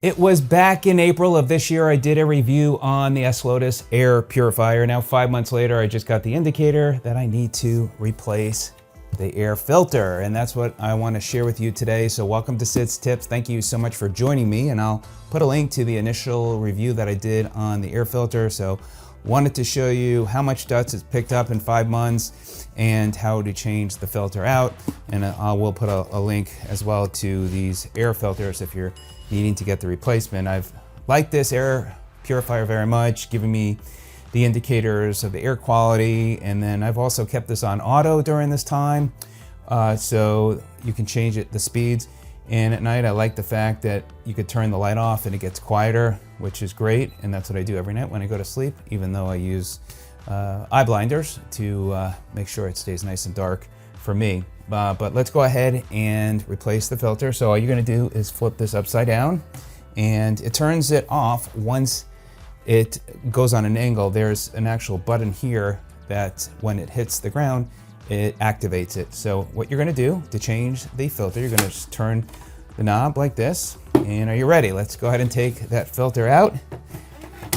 It was back in April of this year I did a review on the Aslotus air purifier. Now 5 months later I just got the indicator that I need to replace the air filter, and that's what I want to share with you today. So welcome to Sid's Tips. Thank you so much for joining me, and I'll put a link to the initial review that I did on the air filter. So wanted to show you how much dust is picked up in 5 months and how to change the filter out, and I will put a link as well to these air filters if you're needing to get the replacement. I've liked this air purifier very much, giving me the indicators of the air quality, and then I've also kept this on auto during this time, so you can change the speeds. And at night I like the fact that you could turn the light off and it gets quieter, which is great, and that's what I do every night when I go to sleep, even though I use eye blinders to make sure it stays nice and dark for me. But let's go ahead and replace the filter. So all you're gonna do is flip this upside down, and it turns it off once it goes on an angle. There's an actual button here that when it hits the ground, it activates it. So what you're gonna do to change the filter, you're gonna just turn the knob like this. And are you ready? Let's go ahead and take that filter out.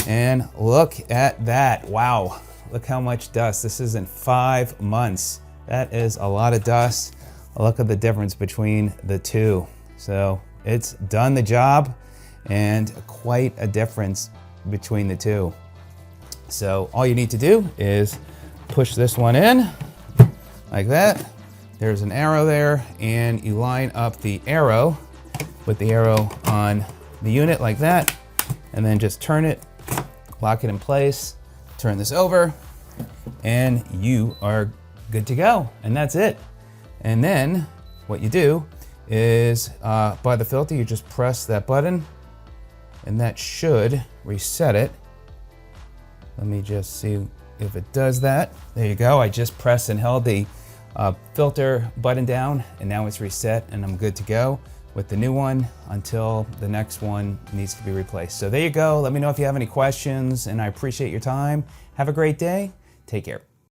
And look at that, wow. Look how much dust. This is in 5 months. That is a lot of dust. Look at the difference between the two. So it's done the job, and quite a difference between the two. So all you need to do is push this one in like that. There's an arrow there, and you line up the arrow with the arrow on the unit like that, and then just turn it, lock it in place, turn this over, and you are good to go. And that's it. And then what you do is by the filter, you just press that button, and that should reset it. Let me just see if it does that. There you go. I just pressed and held the filter button down, and now it's reset, and I'm good to go with the new one until the next one needs to be replaced. So there you go. Let me know if you have any questions, and I appreciate your time. Have a great day. Take care.